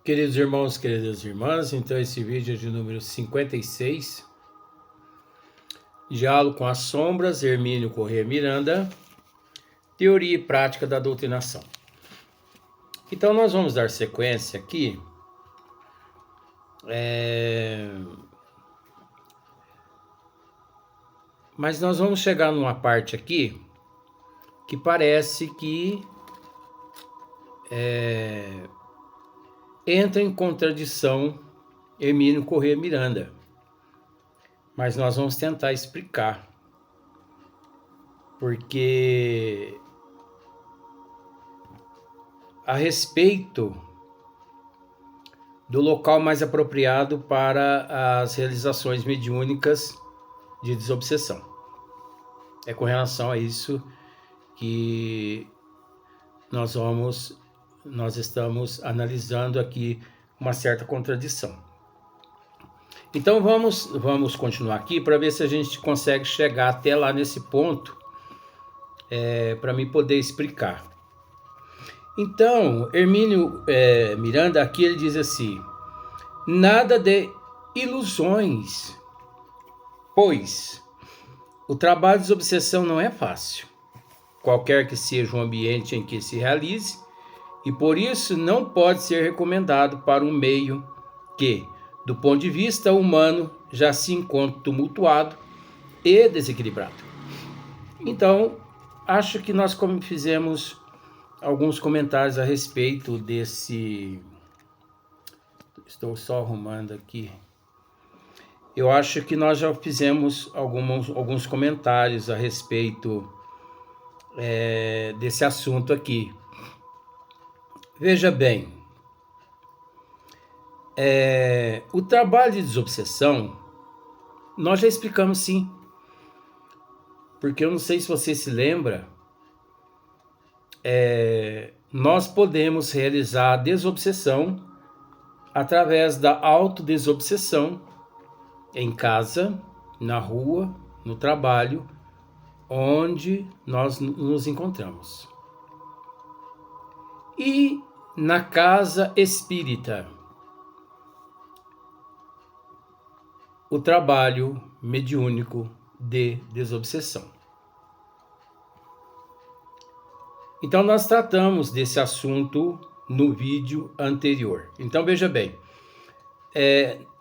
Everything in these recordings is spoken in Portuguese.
Queridos irmãos, queridas irmãs, então esse vídeo é de número 56, Diálogo com as Sombras, Hermínio Corrêa Miranda, Teoria e Prática da Doutrinação. Então nós vamos dar sequência aqui, mas nós vamos chegar numa parte aqui que parece que entra em contradição Hermínio Corrêa Miranda, mas nós vamos tentar explicar, porque a respeito do local mais apropriado para as realizações mediúnicas de desobsessão. É com relação a isso que nós estamos analisando aqui uma certa contradição. Então vamos continuar aqui para ver se a gente consegue chegar até lá nesse ponto, para mim poder explicar. Então, Hermínio Miranda aqui ele diz assim: nada de ilusões, pois o trabalho de desobsessão não é fácil, qualquer que seja o ambiente em que se realize, e por isso não pode ser recomendado para um meio que, do ponto de vista humano, já se encontra tumultuado e desequilibrado. Então, acho que nós fizemos alguns comentários a respeito desse... Estou só arrumando aqui. Eu acho que nós já fizemos alguns comentários a respeito desse assunto aqui. Veja bem, o trabalho de desobsessão, nós já explicamos sim, porque eu não sei se você se lembra, nós podemos realizar a desobsessão através da autodesobsessão em casa, na rua, no trabalho, onde nós nos encontramos. E na casa espírita, o trabalho mediúnico de desobsessão. Então nós tratamos desse assunto no vídeo anterior. Então veja bem,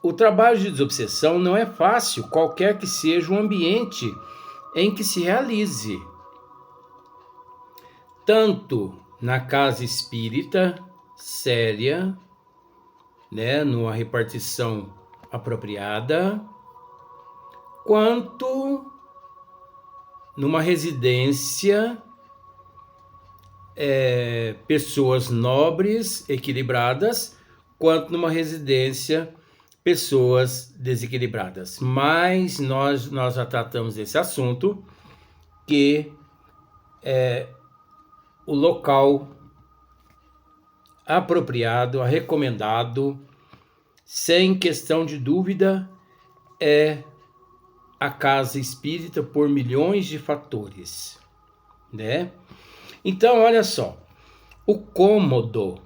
o trabalho de desobsessão não é fácil, qualquer que seja o ambiente em que se realize. Tanto na casa espírita, séria, numa repartição apropriada, quanto numa residência, pessoas nobres, equilibradas, quanto numa residência, pessoas desequilibradas. Mas nós já tratamos desse assunto, que o local apropriado, recomendado, sem questão de dúvida, é a casa espírita por milhões de fatores, né? Então, olha só, o cômodo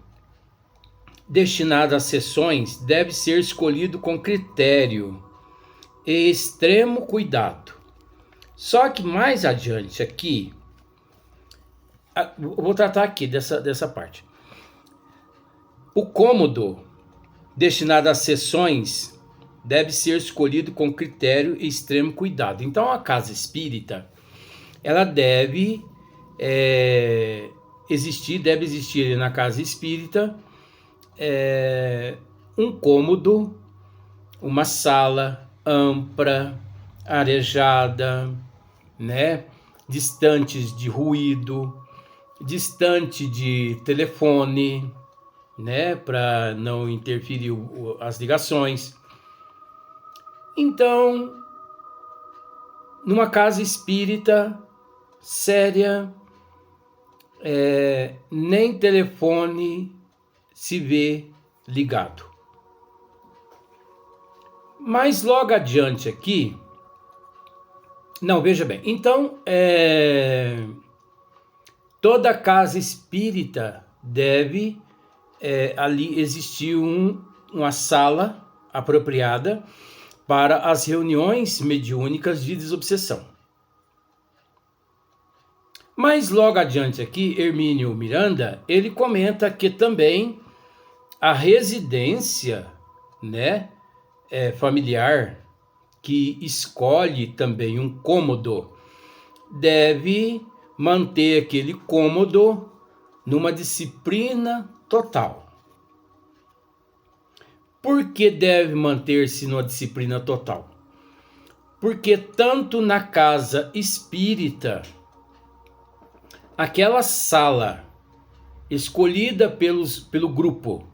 destinado às sessões deve ser escolhido com critério e extremo cuidado. Só que mais adiante aqui, vou tratar aqui dessa parte. O cômodo destinado às sessões deve ser escolhido com critério e extremo cuidado. Então, a casa espírita, ela deve existir na casa espírita um cômodo, uma sala ampla, arejada, né? Distantes de ruído, distante de telefone, né? Para não interferir as ligações. Então, numa casa espírita séria, nem telefone se vê ligado. Mas logo adiante aqui, não, veja bem, então toda casa espírita deve ali existia uma sala apropriada para as reuniões mediúnicas de desobsessão. Mas logo adiante aqui, Hermínio Miranda, ele comenta que também a residência, né, familiar, que escolhe também um cômodo, deve manter aquele cômodo numa disciplina total. Por que deve manter-se numa disciplina total? Porque tanto na casa espírita, aquela sala escolhida pelo grupo,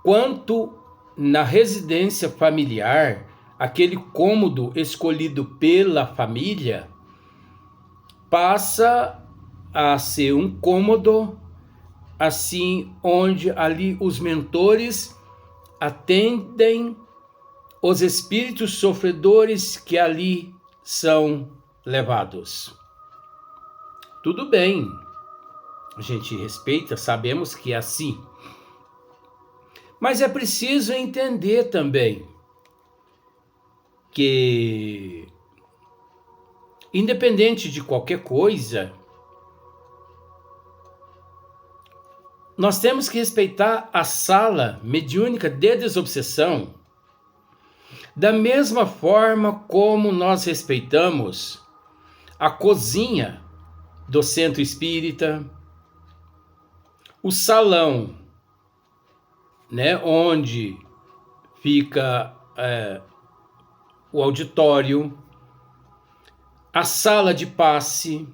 quanto na residência familiar, aquele cômodo escolhido pela família, passa a ser um cômodo assim, onde ali os mentores atendem os espíritos sofredores que ali são levados. Tudo bem, a gente respeita, sabemos que é assim. Mas é preciso entender também que, independente de qualquer coisa, nós temos que respeitar a sala mediúnica de desobsessão da mesma forma como nós respeitamos a cozinha do centro espírita, o salão, né, onde fica o auditório, a sala de passe,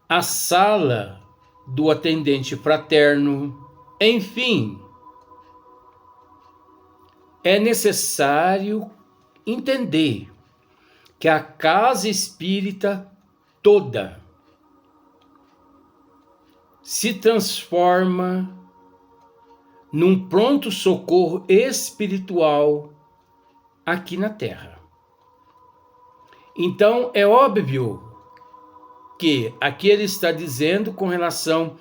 a sala do atendente fraterno, enfim. É necessário entender que a casa espírita toda se transforma num pronto-socorro espiritual aqui na Terra. Então, é óbvio que aqui ele está dizendo com relação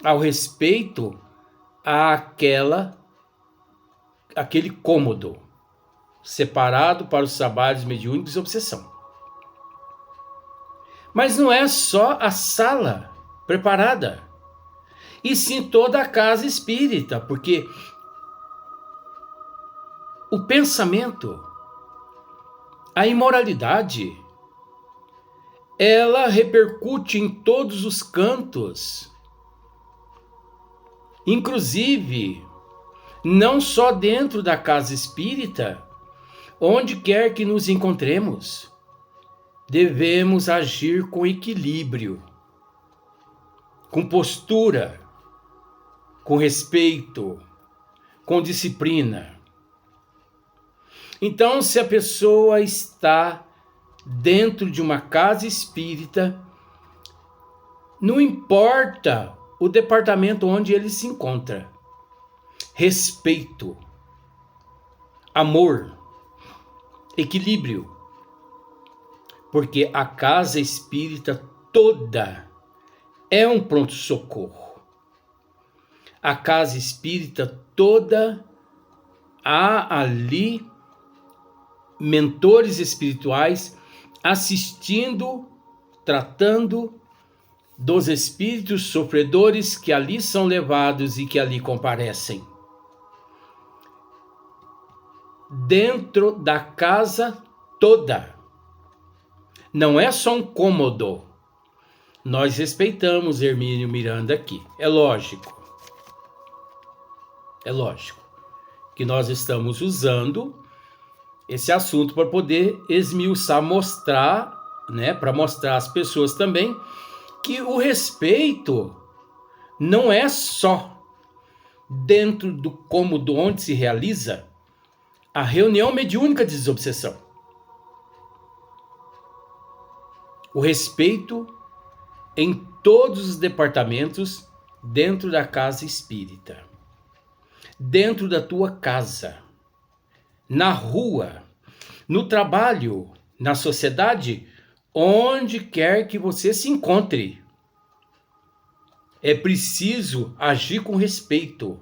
ao respeito àquele cômodo separado para os trabalhos mediúnicos e obsessão. Mas não é só a sala preparada, e sim toda a casa espírita, porque o pensamento, a imoralidade, ela repercute em todos os cantos, inclusive não só dentro da casa espírita, onde quer que nos encontremos, devemos agir com equilíbrio, com postura, com respeito, com disciplina. Então, se a pessoa está dentro de uma casa espírita, não importa o departamento onde ele se encontra, respeito, amor, equilíbrio, porque a casa espírita toda é um pronto-socorro. A casa espírita toda, há ali mentores espirituais assistindo, tratando dos espíritos sofredores que ali são levados e que ali comparecem. Dentro da casa toda. Não é só um cômodo. Nós respeitamos Hermínio Miranda aqui. É lógico que nós estamos usando esse assunto para poder esmiuçar, mostrar, né, para mostrar às pessoas também que o respeito não é só dentro do cômodo onde se realiza a reunião mediúnica de desobsessão. O respeito em todos os departamentos dentro da casa espírita, dentro da tua casa, na rua, no trabalho, na sociedade, onde quer que você se encontre. É preciso agir com respeito,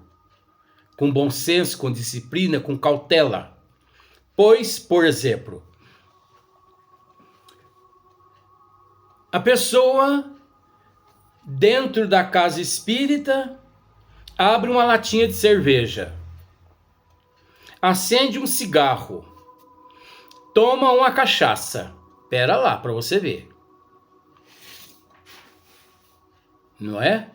com bom senso, com disciplina, com cautela. Pois, por exemplo, a pessoa dentro da casa espírita abre uma latinha de cerveja, acende um cigarro, toma uma cachaça. Pera lá para você ver. Não é?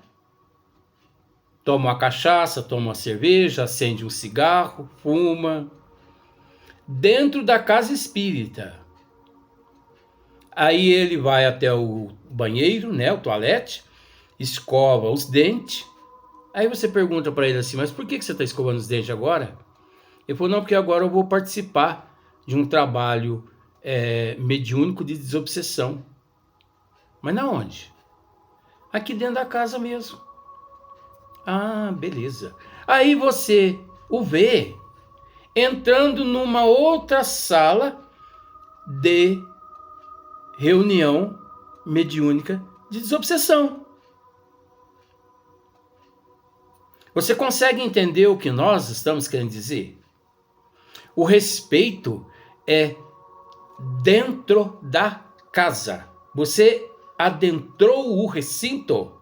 Toma uma cachaça, toma uma cerveja, acende um cigarro, fuma. Dentro da casa espírita. Aí ele vai até o banheiro, né, o toalete, escova os dentes. Aí você pergunta para ele assim, mas por que você está escovando os dentes agora? Ele falou, não, porque agora eu vou participar de um trabalho mediúnico de desobsessão. Mas na onde? Aqui dentro da casa mesmo. Ah, beleza. Aí você o vê entrando numa outra sala de reunião mediúnica de desobsessão. Você consegue entender o que nós estamos querendo dizer? O respeito é dentro da casa. Você adentrou o recinto,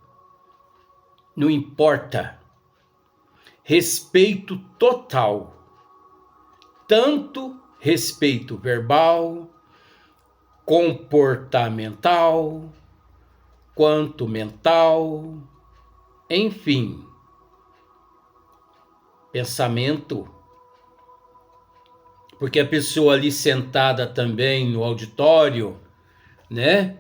não importa. Respeito total. Tanto respeito verbal, comportamental, quanto mental, enfim. Pensamento. Porque a pessoa ali sentada também no auditório, né?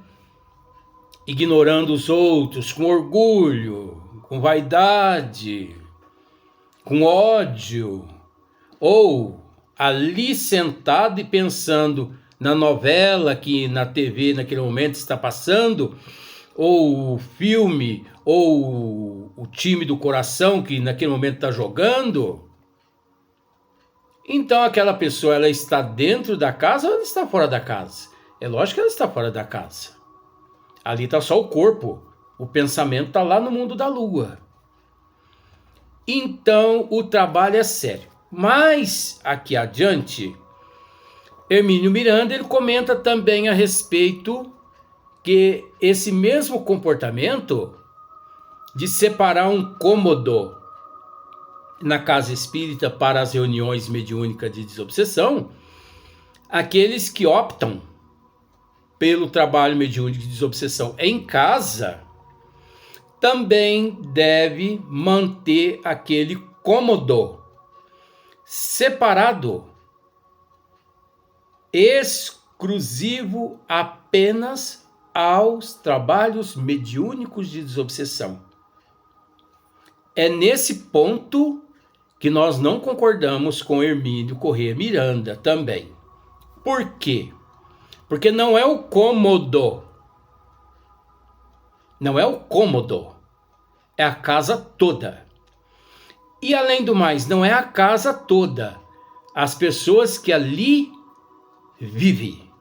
Ignorando os outros, com orgulho, com vaidade, com ódio, ou ali sentado e pensando na novela que na TV naquele momento está passando, ou o filme, ou o time do coração que naquele momento está jogando. Então aquela pessoa, ela está dentro da casa ou ela está fora da casa? É lógico que ela está fora da casa. Ali está só o corpo. O pensamento está lá no mundo da lua. Então o trabalho é sério. Mas aqui adiante, Hermínio Miranda ele comenta também a respeito que esse mesmo comportamento de separar um cômodo na casa espírita para as reuniões mediúnicas de desobsessão, aqueles que optam pelo trabalho mediúnico de desobsessão em casa, também deve manter aquele cômodo separado, exclusivo apenas aos trabalhos mediúnicos de desobsessão. É nesse ponto que nós não concordamos com Hermínio Corrêa Miranda também. Por quê? Porque não é o cômodo. Não é o cômodo. É a casa toda. E além do mais, não é a casa toda. As pessoas que ali vivem.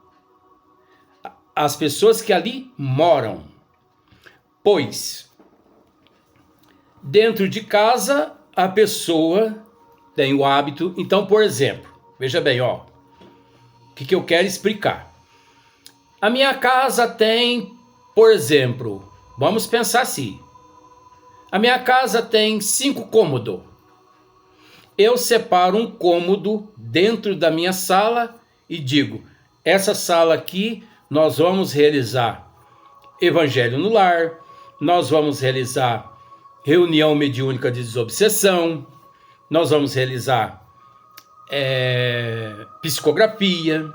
As pessoas que ali moram. Pois, dentro de casa, a pessoa tem o hábito. Então, por exemplo, veja bem, ó, o que eu quero explicar. A minha casa tem, por exemplo, vamos pensar assim. A minha casa tem 5 cômodos. Eu separo um cômodo dentro da minha sala e digo, essa sala aqui nós vamos realizar Evangelho no Lar, nós vamos realizar reunião mediúnica de desobsessão, nós vamos realizar psicografia,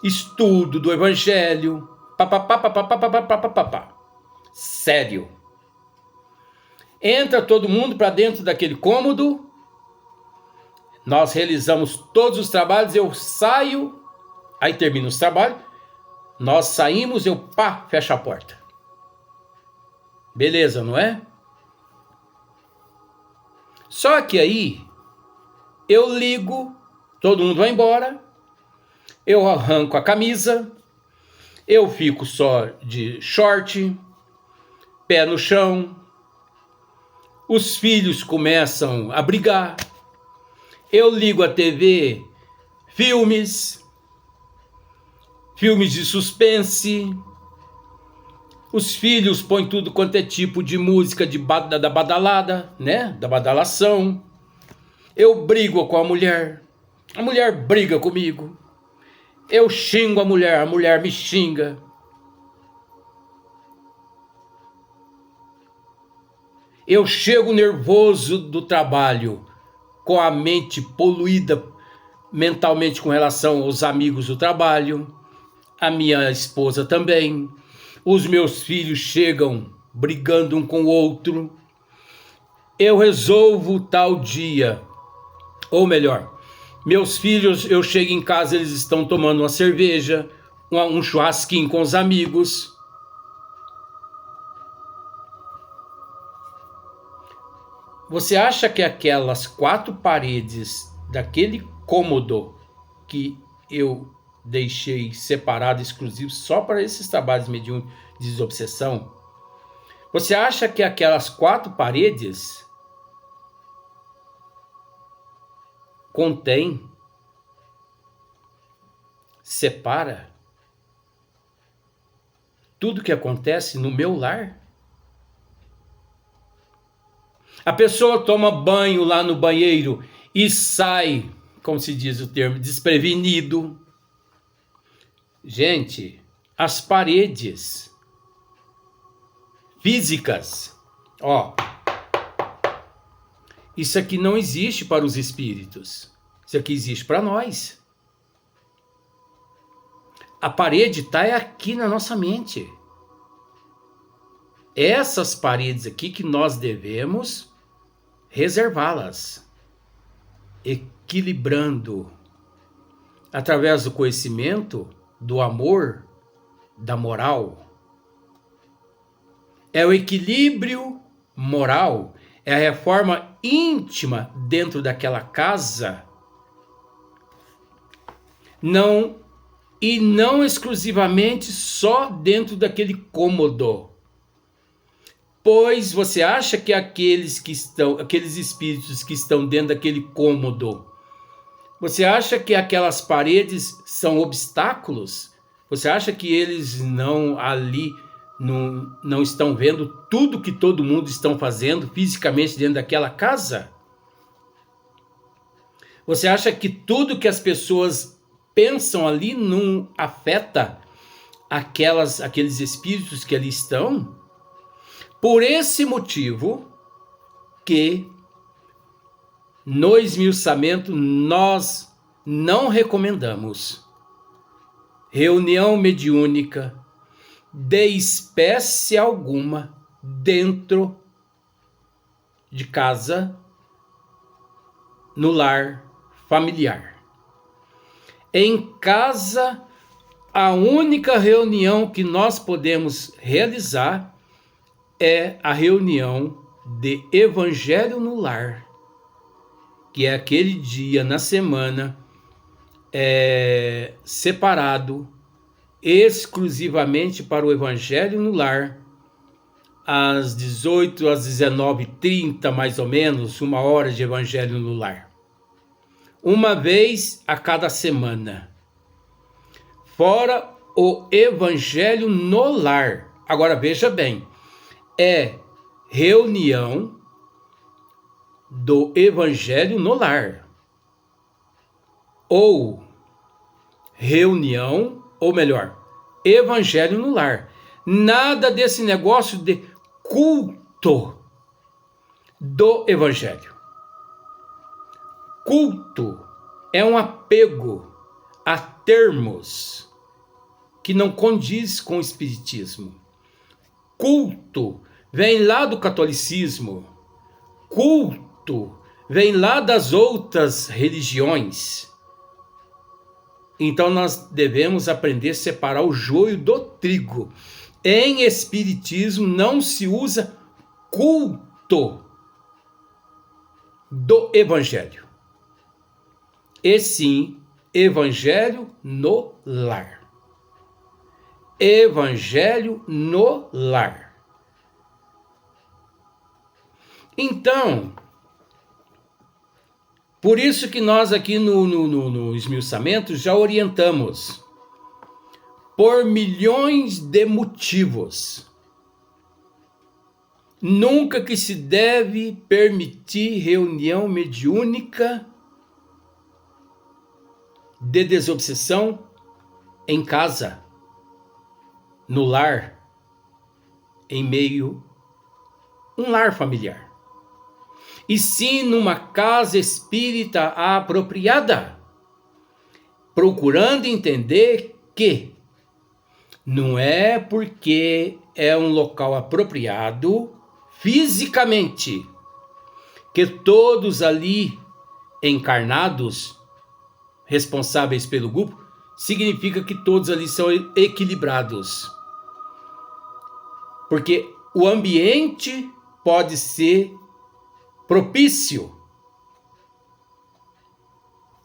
estudo do Evangelho, papapá. Sério. Entra todo mundo para dentro daquele cômodo, nós realizamos todos os trabalhos, eu saio, aí termina os trabalhos, nós saímos, eu fecho a porta. Beleza, não é? Só que aí, eu ligo, todo mundo vai embora, eu arranco a camisa, eu fico só de short, pé no chão, Os filhos começam a brigar. Eu ligo a TV, filmes de suspense. Os filhos põem tudo quanto é tipo de música da badalada, né? Da badalação. Eu brigo com a mulher briga comigo. Eu xingo a mulher me xinga. Eu chego nervoso do trabalho, com a mente poluída mentalmente com relação aos amigos do trabalho, a minha esposa também. Os meus filhos chegam brigando um com o outro. Eu resolvo tal dia, ou melhor, meus filhos, eu chego em casa, eles estão tomando uma cerveja, um churrasquinho com os amigos. Você acha que aquelas 4 paredes daquele cômodo que eu deixei separado, exclusivo, só para esses trabalhos mediúnicos de desobsessão, você acha que aquelas 4 paredes contém, separa tudo que acontece no meu lar? A pessoa toma banho lá no banheiro e sai, como se diz o termo, desprevenido. Gente, as paredes físicas, isso aqui não existe para os espíritos. Isso aqui existe para nós. A parede está aqui na nossa mente. Essas paredes aqui que nós devemos reservá-las, equilibrando através do conhecimento, do amor, da moral. É o equilíbrio moral, é a reforma íntima dentro daquela casa, não exclusivamente só dentro daquele cômodo. Pois você acha que aqueles espíritos que estão dentro daquele cômodo, você acha que aquelas paredes são obstáculos? Você acha que eles não estão vendo tudo que todo mundo está fazendo fisicamente dentro daquela casa? Você acha que tudo que as pessoas pensam ali não afeta aqueles espíritos que ali estão? Por esse motivo que no esmiuçamento nós não recomendamos reunião mediúnica de espécie alguma dentro de casa, no lar familiar. Em casa, a única reunião que nós podemos realizar é a reunião de Evangelho no Lar, que é aquele dia na semana separado exclusivamente para o Evangelho no Lar, às 18, às 19h30, mais ou menos, 1 hora de Evangelho no Lar. Uma vez a cada semana. Fora o Evangelho no Lar. Agora veja bem, é reunião do Evangelho no Lar. Ou reunião, ou melhor, Evangelho no Lar. Nada desse negócio de culto do Evangelho. Culto é um apego a termos que não condiz com o espiritismo. Culto vem lá do catolicismo. Culto vem lá das outras religiões. Então nós devemos aprender a separar o joio do trigo. Em espiritismo não se usa culto do Evangelho, e sim Evangelho no Lar. Evangelho no Lar. Então, por isso que nós aqui no esmiuçamento já orientamos por milhões de motivos. Nunca que se deve permitir reunião mediúnica de desobsessão em casa, no lar, em meio um lar familiar. E sim numa casa espírita apropriada, procurando entender que não é porque é um local apropriado fisicamente que todos ali encarnados, responsáveis pelo grupo, significa que todos ali são equilibrados. Porque o ambiente pode ser propício.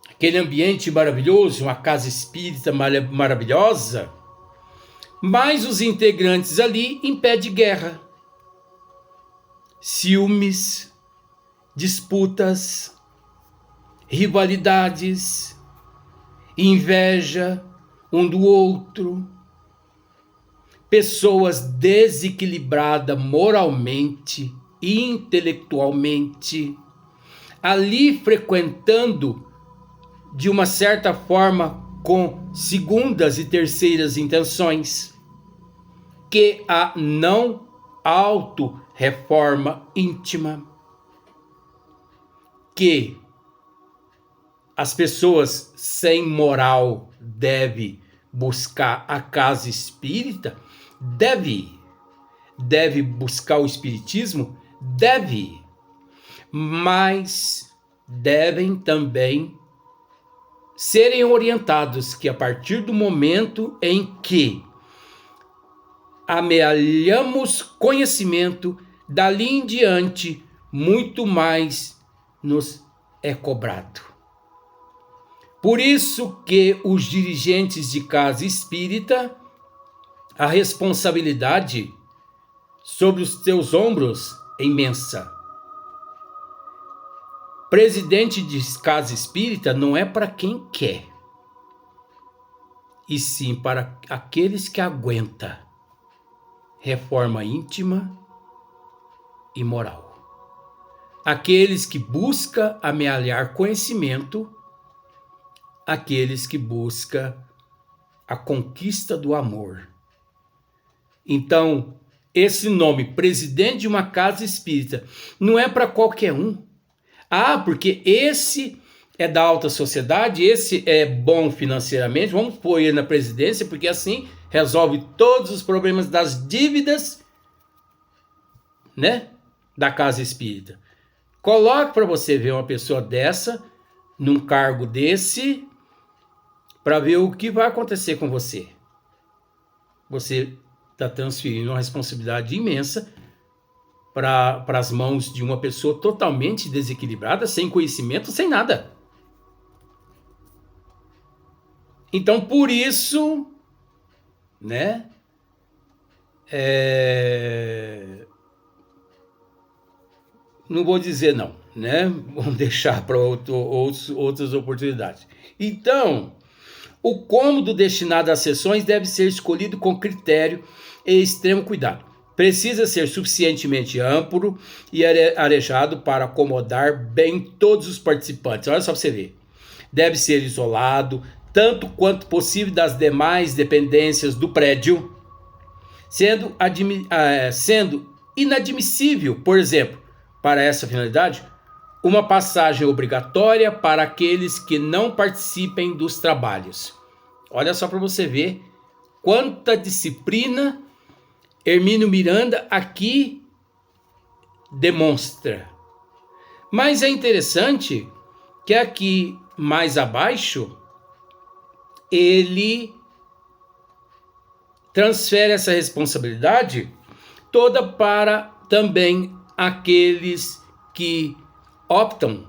Aquele ambiente maravilhoso, uma casa espírita maravilhosa, mas os integrantes ali impedem guerra, ciúmes, disputas, rivalidades, inveja um do outro, pessoas desequilibradas moralmente, intelectualmente, ali frequentando de uma certa forma com segundas e terceiras intenções, que a não auto-reforma íntima, que as pessoas sem moral devem buscar a casa espírita, deve buscar o espiritismo, mas devem também serem orientados que a partir do momento em que amealhamos conhecimento, dali em diante, muito mais nos é cobrado. Por isso que os dirigentes de casa espírita, a responsabilidade sobre os teus ombros é imensa. Presidente de casa espírita não é para quem quer, e sim para aqueles que aguentam reforma íntima e moral. Aqueles que buscam amealhar conhecimento, aqueles que buscam a conquista do amor. Então, esse nome, presidente de uma casa espírita, não é para qualquer um. Ah, porque esse é da alta sociedade, esse é bom financeiramente, vamos pôr ele na presidência, porque assim resolve todos os problemas das dívidas, né, da casa espírita. Coloque para você ver uma pessoa dessa, num cargo desse, para ver o que vai acontecer com você. Você está transferindo uma responsabilidade imensa para as mãos de uma pessoa totalmente desequilibrada, sem conhecimento, sem nada. Então, por isso, né, não vou dizer não, né? Vamos deixar para outras oportunidades. Então, o cômodo destinado às sessões deve ser escolhido com critério e extremo cuidado. Precisa ser suficientemente amplo e arejado para acomodar bem todos os participantes. Olha só para você ver. Deve ser isolado, tanto quanto possível, das demais dependências do prédio, sendo inadmissível, por exemplo, para essa finalidade, uma passagem obrigatória para aqueles que não participem dos trabalhos. Olha só para você ver quanta disciplina Hermínio Miranda aqui demonstra. Mas é interessante que aqui mais abaixo ele transfere essa responsabilidade toda para também aqueles que optam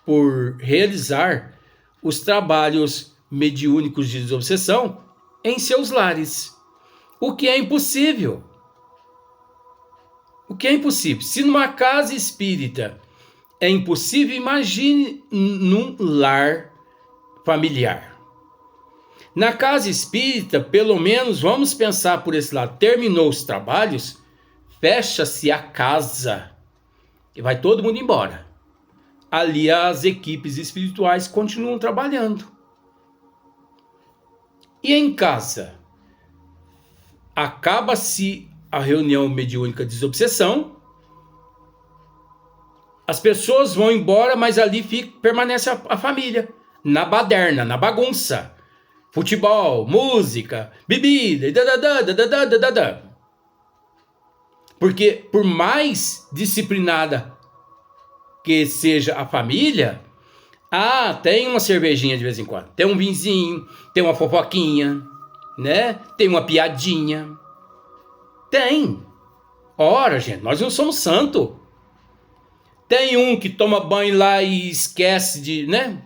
por realizar os trabalhos mediúnicos de desobsessão em seus lares. O que é impossível. O que é impossível? Se numa casa espírita é impossível, imagine num lar familiar. Na casa espírita, pelo menos, vamos pensar por esse lado, terminou os trabalhos, fecha-se a casa e vai todo mundo embora. Ali as equipes espirituais continuam trabalhando. E em casa? Acaba-se a reunião mediúnica de desobsessão, as pessoas vão embora, mas ali permanece a família, na baderna, na bagunça. Futebol, música, bebida, porque por mais disciplinada que seja a família, tem uma cervejinha de vez em quando, tem um vinzinho, tem uma fofoquinha, né? Tem uma piadinha. Tem. Ora, gente, nós não somos santos. Tem um que toma banho lá e esquece de, né?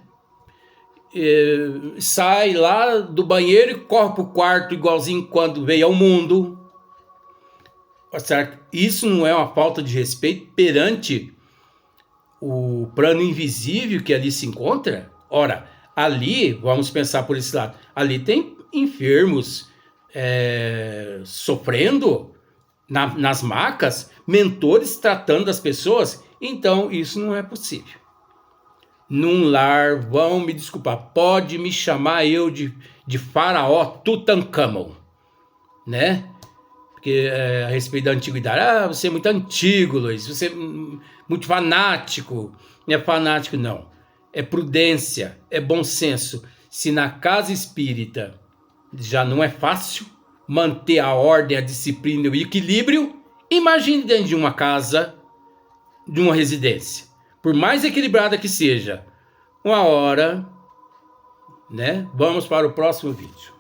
Sai lá do banheiro e corre pro quarto igualzinho quando veio ao mundo. Isso não é uma falta de respeito perante o plano invisível que ali se encontra? Ora, ali, vamos pensar por esse lado, ali tem enfermos sofrendo nas macas, mentores tratando as pessoas. Então isso não é possível. Num lar, vão me desculpar, pode me chamar eu de faraó Tutankhamon, né? Porque a respeito da antiguidade, você é muito antigo, Luiz, você é muito fanático. Não é fanático, não. É prudência, é bom senso. Se na casa espírita já não é fácil manter a ordem, a disciplina e o equilíbrio, imagine dentro de uma casa, de uma residência. Por mais equilibrada que seja, uma hora, né? Vamos para o próximo vídeo.